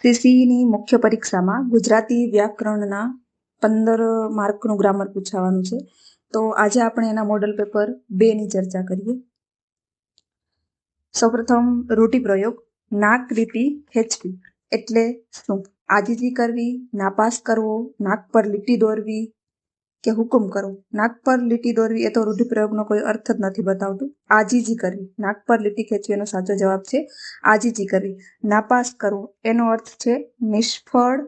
CCની મુખ્ય પરીક્ષામાં ગુજરાતી વ્યાકરણના 15 માર્કનું ગ્રામર પૂછાવાનું છે. તો આજે આપણે એના મોડલ પેપર 2ની ચર્ચા કરીએ. સૌપ્રથમ રૂઢિપ્રયોગ. નાક લીટી હેચવી એટલે શું? આજીજી કરવી, નાપાસ કરવો, નાક પર લીટી દોરવી કે હુકુમ કરવો. નાક પર લીટી દોરવી એ તો રૂઢિપ્રયોગનો કોઈ અર્થ જ નથી બતાવતું. આજીજી કરવી, નાક પર લીટી ખેંચવી એનો સાચો જવાબ છે આજીજી કરવી. નાપાસ કરવો એનો અર્થ છે નિષ્ફળ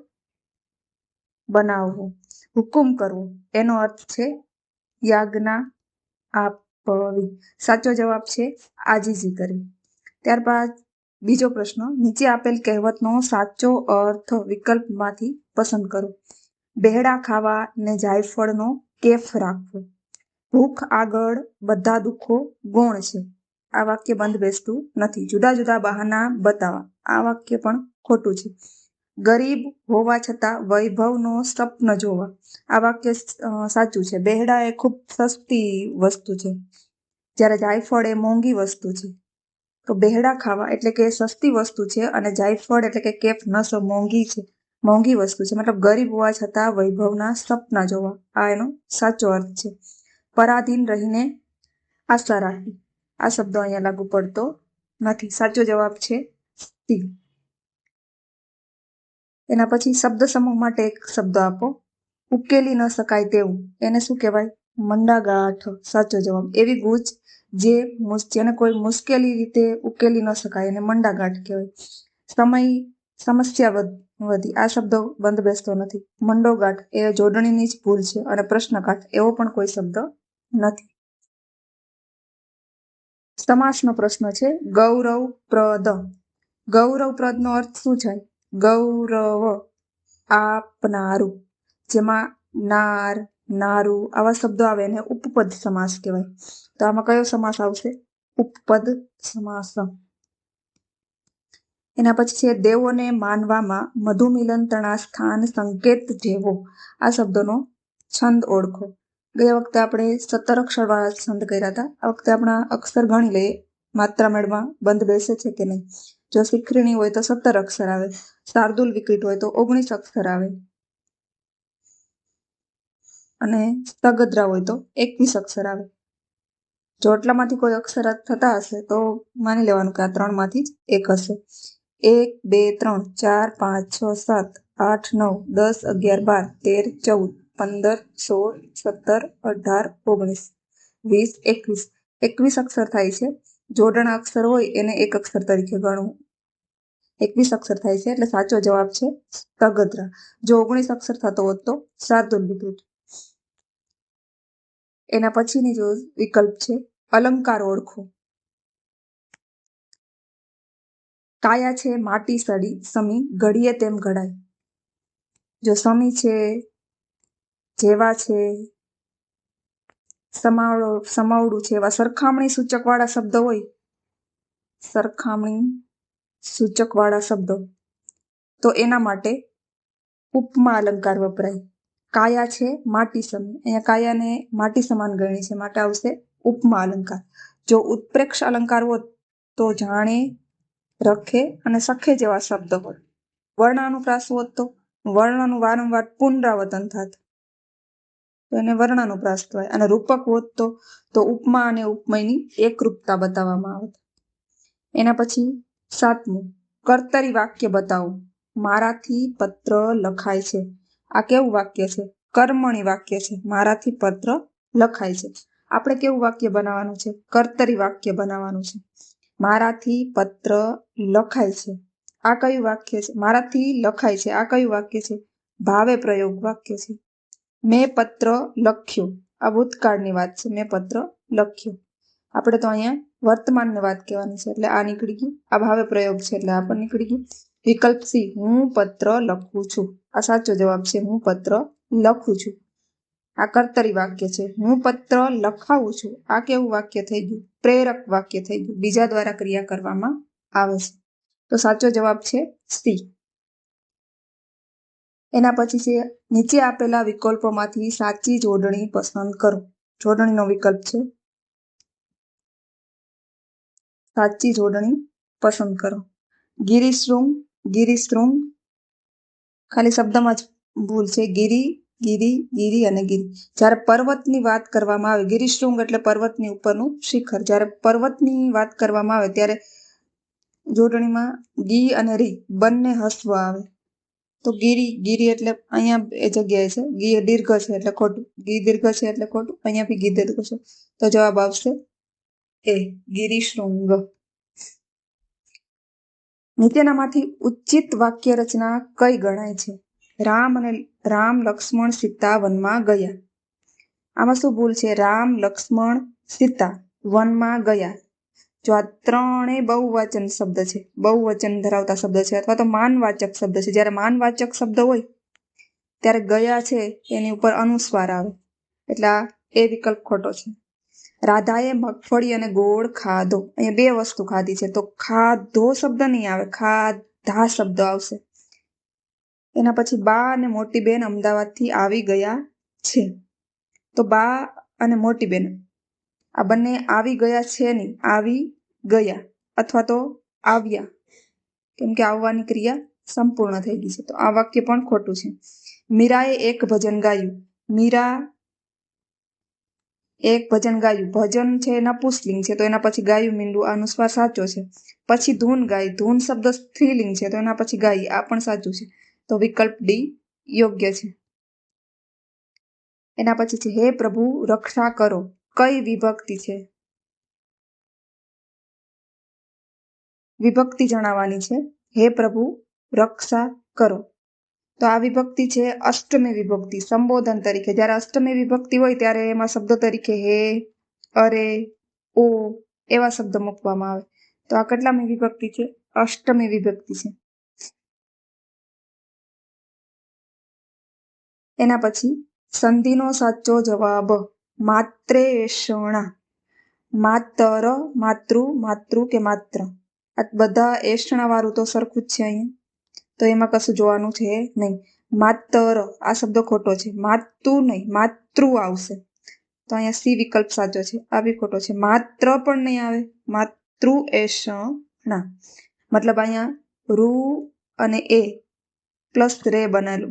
બનાવવું. હુકુમ કરવો એનો અર્થ છે યાજ્ઞા આપવી. સાચો જવાબ છે આજીજી કરવી. ત્યારબાદ બીજો પ્રશ્ન. નીચે આપેલ કહેવતનો સાચો અર્થ વિકલ્પમાંથી પસંદ કરો. બેહડા ખાવા ને જાયફળનો કેફ રાખવો. ભૂખ આગળ બધા દુઃખો ગૌણ છે. આ વાક્ય બંધ બેસતું નથી. જુદા જુદા બહાના બતાવવા. આ વાક્ય પણ ખોટું છે. ગરીબ હોવા છતાં વૈભવનો સ્વપ્ન જોવા. આ વાક્ય સાચું છે. બેહડા એ ખૂબ સસ્તી વસ્તુ છે, જ્યારે જાયફળ એ મોંઘી વસ્તુ છે. તો બેહડા ખાવા એટલે કે સસ્તી વસ્તુ છે, અને જાયફળ એટલે કે કેફ નસો મોંઘી વસ્તુ છે. મતલબ ગરીબ હોવા છતાં વૈભવના સપના જોવા, આ એનો સાચો અર્થ છે. પરાધીન રહીને આશા રાખવી. આ શબ્દ અહીંયા લાગુ પડતો નથી. સાચો જવાબ છે સી. એના પછી શબ્દ સમૂહ માટે એક શબ્દ આપો. ઉકેલી ન શકાય તેવું એને શું કહેવાય? મંડાગાંઠ. સાચો જવાબ. એવી ગૂંચ જેને કોઈ મુશ્કેલી રીતે ઉકેલી ન શકાય એને મંડાગાંઠ કહેવાય. સમસ્યા વધી. આ શબ્દ બંધ બેસતો નથી. મંડોગાંઠ એ જોડણીની જ ભૂલ છે, અને પ્રશ્નકાઠ એવો પણ કોઈ શબ્દ નથી. સમાસનો પ્રશ્ન છે. ગૌરવપ્રદ. ગૌરવપ્રદનો અર્થ શું છે? ગૌરવ આપનારું. જેમાં નાર, નારું આવા શબ્દો આવે એને ઉપપદ સમાસ કહેવાય. તો આમાં કયો સમાસ આવશે? ઉપપદ સમાસ. એના પછી છે દેવોને માનવામાં મધુમિલન તણા સ્થાન સંકેત જેવો. આ શબ્દોનો છંદ ઓળખો. ગયા વખતે આપણે 17 અક્ષરવાળા છંદ કર્યા હતા. આ વખતે આપણા અક્ષર ગણી લઈએ. માત્રા મેળમાં બંધ બેસે છે કે નહીં. જો શિખરીણી હોય તો 17 અક્ષર આવે. શાર્દુલ વિકૃત હોય તો 19 અક્ષર આવે, અને સ્તગદ્રા હોય તો 21 અક્ષર આવે. જો આટલામાંથી કોઈ અક્ષર થતા હશે તો માની લેવાનું કે આ 3માંથી જ એક હશે. 1, 2, 3, 4, 5, 6, 7, 8, 9, 10, 11, 12, 13, 14, 15, 16, 17, 18, 19, 20, 21. 21 અક્ષર થાય છે. જોડણ અક્ષર હોય એને એક અક્ષર તરીકે ગણવું. 21 અક્ષર થાય છે, એટલે સાચો જવાબ છે સ્તગદ્રા. જો 19 અક્ષર થતો હોત તો શાર્દુલ વિકૃત. એના પછીની જો વિકલ્પ છે અલંકાર ઓળખો. કાયા છે માટી સડી, સમી ઘડીએ તેમ ઘડાય. જો સમી છે, જેવા છે, સમાવડું છે, એવા સરખામણી સૂચક વાળા શબ્દો હોય, સરખામણી સૂચક વાળા શબ્દો, તો એના માટે ઉપમા અલંકાર વપરાય. કાયા છે માટી સમી, અહીંયા કાયાને માટી સમાન ગણી છે, માટે આવશે ઉપમા અલંકાર. જો ઉત્પ્રેક્ષ અલંકાર હોત તો જાણે, રખે અને સખે જેવા શબ્દ હોય. વર્ણાનુપ્રાસ હોત તો વર્ણનું વારંવાર પુનરાવર્તન થાત, તો એને વર્ણાનુપ્રાસ કહેવાય. અને રૂપક હોત તો ઉપમા અને ઉપમયની એકરૂપતા બતાવવામાં આવત. એના પછી 7મું કર્તરી વાક્ય બતાવો. મારાથી પત્ર લખાય છે. આ કેવું વાક્ય છે? કર્મણી વાક્ય છે. મારાથી પત્ર લખાય છે. આપણે કેવું વાક્ય બનાવવાનું છે? કર્તરી વાક્ય બનાવવાનું છે. મારાથી પત્ર લખાય છે. આ કયું વાક્ય છે? મારાથી લખાય છે. આ કયું વાક્ય છે? ભાવે પ્રયોગ વાક્ય છે. મેં પત્ર લખ્યો. આ ભૂતકાળની વાત છે. મેં પત્ર લખ્યો. આપણે તો અહીંયા વર્તમાનની વાત કહેવાની છે, એટલે આ નીકળી ગયું. આ ભાવે પ્રયોગ છે, એટલે આ પણ નીકળી ગયું. વિકલ્પ સી હું પત્ર લખું છું. આ સાચો જવાબ છે. હું પત્ર લખું છું. આ કર્તરી વાક્ય છે. હું પત્ર લખાવું છું. આ કેવું વાક્ય થઈ ગયું? પ્રેરક વાક્ય થઈ ગયું. બીજા દ્વારા ક્રિયા કરવામાં આવે છે. તો સાચો જવાબ છે સી. એના પછી છે નીચે આપેલા વિકલ્પોમાંથી સાચી જોડણી પસંદ કરો. જોડણીનો વિકલ્પ છે સાચી જોડણી પસંદ કરો. ગિરિશૃંગ, ગિરિશૃંગ, ખાલી શબ્દમાં જ ભૂલ છે. ગિરી, ગિરી, ગિરી અને ગિરી. જ્યારે પર્વતની વાત કરવામાં આવે, ગિરિશૃંગ એટલે પર્વતની ઉપરનું શિખર. જ્યારે પર્વતની વાત કરવામાં આવે ત્યારે જોડણીમાં ગી અને રી બંને હસ્વ આવે. તો ગિરી, ગિરી એટલે અહીંયા એ જગ્યાએ છે. ગી દીર્ઘ છે એટલે ખોટું. ગી દીર્ઘ છે એટલે ખોટું. અહીંયા બી ગી દીર્ઘ છે. તો જવાબ આવશે એ, ગિરિશૃંગ. નીચેનામાંથી ઉચિત વાક્ય રચના કઈ ગણાય છે? રામ લક્ષ્મણ સીતા વનમાં ગયા. આમાં શું ભૂલ છે? રામ, લક્ષ્મણ, સીતા વનમાં ગયા. જો આ ત્રણેય બહુવચન શબ્દ છે, બહુવચન ધરાવતા શબ્દ છે અથવા તો માનવાચક શબ્દ છે. જ્યારે માનવાચક શબ્દ હોય ત્યારે ગયા છે એની ઉપર અનુસ્વાર આવે, એટલે આ એ વિકલ્પ ખોટો છે. રાધાએ મગફળી અને ગોળ ખાધો. અહીંયા બે વસ્તુ ખાધી છે, તો ખાધો શબ્દ નહીં આવે, ખાધા શબ્દ આવશે. એના પછી બા અને મોટી બેન અમદાવાદથી આવી ગયા છે. તો બા અને મોટી બેન આ બંને આવી ગયા છે નહીં, આવી ગયા અથવા તો આવ્યા, કેમ કે આવવાની ક્રિયા સંપૂર્ણ થઈ ગઈ છે. તો આ વાક્ય પણ ખોટું છે. મીરાએ એક ભજન ગાયું. મીરા એક ભજન ગાયું. ભજન છે નપુંસકલિંગ છે, તો એના પછી ગાયું મીંડું અનુસ્વાર સાચો છે. પછી ધૂન ગાય. ધૂન શબ્દ સ્ત્રીલિંગ છે, તો એના પછી ગાય આ પણ સાચું છે. તો વિકલ્પ ડી યોગ્ય છે. એના પછી છે હે પ્રભુ રક્ષા કરો. કઈ વિભક્તિ છે? વિભક્તિ જણાવવાની છે. હે પ્રભુ રક્ષા કરો. તો આ વિભક્તિ છે અષ્ટમી વિભક્તિ, સંબોધન તરીકે. જ્યારે અષ્ટમી વિભક્તિ હોય ત્યારે એમાં શબ્દ તરીકે હે, અરે, ઓ એવા શબ્દ મૂકવામાં આવે. તો આ કેટલામી વિભક્તિ છે? અષ્ટમી વિભક્તિ છે. એના પછી સંધિનો સાચો જવાબ માત્રેષણા. માતર, માતૃ, માતૃ કે માત્ર, આ બધા એષણા વાળું તો સરખું જ છે અહીંયા, તો એમાં કશું જોવાનું છે નહીં. માતર આ શબ્દ ખોટો છે. માતુ નહીં, માતૃ આવશે. તો અહીંયા સી વિકલ્પ સાચો છે. આ બી ખોટો છે. માત્ર પણ નહીં આવે, માતૃ એષણા. મતલબ અહીંયા રૂ અને એ પ્લસ રે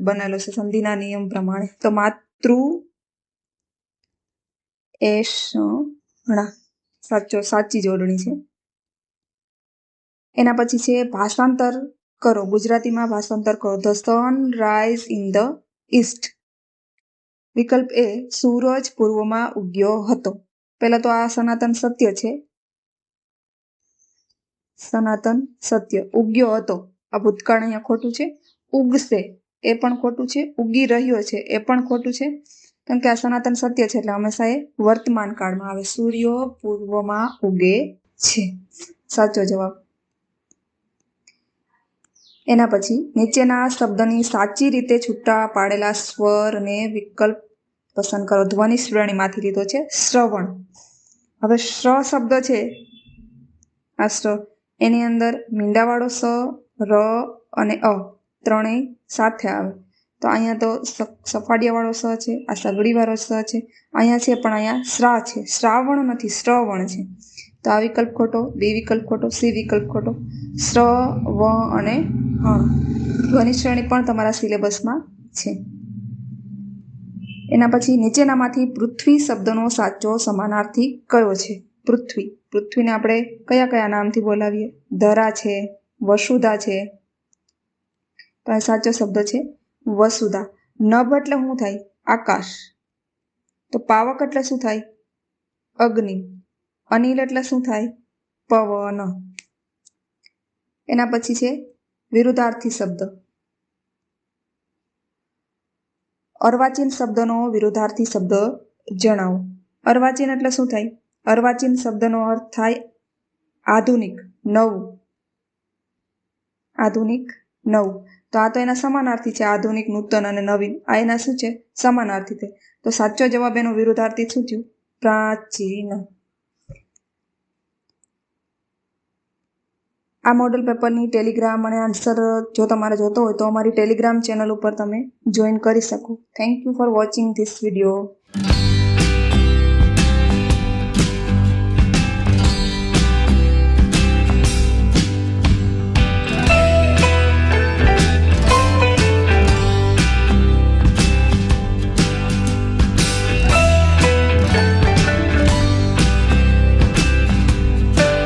બનેલો છે સંધિના નિયમ પ્રમાણે. તો માતૃ એષણા સાચી જોડણી છે. એના પછી છે ભાષાંતર કરો. ગુજરાતીમાં ભાષાંતર કરો. The sun rise in the East. વિકલ્પ એ સૂરજ પૂર્વમાં ઉગ્યો હતો. પહેલા તો આ સનાતન સત્ય છે. સનાતન સત્ય. ઉગ્યો હતો આ ભૂતકાળ અહીંયા ખોટું છે. ઉગશે એ પણ ખોટું છે. ઉગી રહ્યો છે એ પણ ખોટું છે, કેમ કે આ સનાતન સત્ય છે એટલે હંમેશા એ વર્તમાન કાળમાં આવે. સૂર્ય પૂર્વમાં ઉગે છે, સાચો જવાબ. એના પછી નીચેના શબ્દની સાચી રીતે છૂટા પાડેલા સ્વર અને વિકલ્પ પસંદ કરો. ધ્વનિ શ્રેણીમાંથી લીધો છે શ્રવણ. હવે શ્ર શબ્દ છે, આ શ્ર એની અંદર મીંડાવાળો સ, ર અને અ ત્રણેય સાથે આવે. તો અહીંયા તો સફાડિયાવાળો સ છે, આ સગડીવાળો સ છે, અહીંયા છે પણ અહીંયા શ્રા છે. શ્રાવણ નથી, શ્રવણ છે. તો આ વિકલ્પ ખોટો, બી વિકલ્પ ખોટો, સી વિકલ્પ ખોટો. શ્ર, વ અને હણ ધ્વનિ શ્રેણી પણ તમારા સિલેબસમાં છે. એના પછી નીચેનામાંથી પૃથ્વી શબ્દનો સાચો સમાનાર્થી કયો છે? પૃથ્વી. પૃથ્વીને આપણે કયા કયા નામથી બોલાવીએ? ધરા છે, વસુધા છે. તો આ સાચો શબ્દ છે વસુધા. નભ એટલે શું થાય? આકાશ. તો પાવક એટલે શું થાય? અગ્નિ. અનિલ એટલે શું થાય? પવન. એના પછી છે વિરુદ્ધાર્થી શબ્દ. અર્વાચીન શબ્દનો વિરુદ્ધાર્થી શબ્દ જણાવો. અર્વાચીન એટલે શું થાય? અર્વાચીન શબ્દનો અર્થ થાય આધુનિક, નવું. આધુનિક, નવું. તો આ તો એના સમાનાર્થી છે. આધુનિક, નૂતન અને નવીન આ એના શું છે? સમાનાર્થી છે. તો સાચો જવાબ એનો વિરુદ્ધાર્થી શું થયું? પ્રાચીન. આ મોડલ પેપરની ટેલિગ્રામ અને આન્સર જો તમારે જોતો હોય તો અમારી ટેલિગ્રામ ચેનલ ઉપર તમે જોઈન કરી શકો. Thank you for watching this video.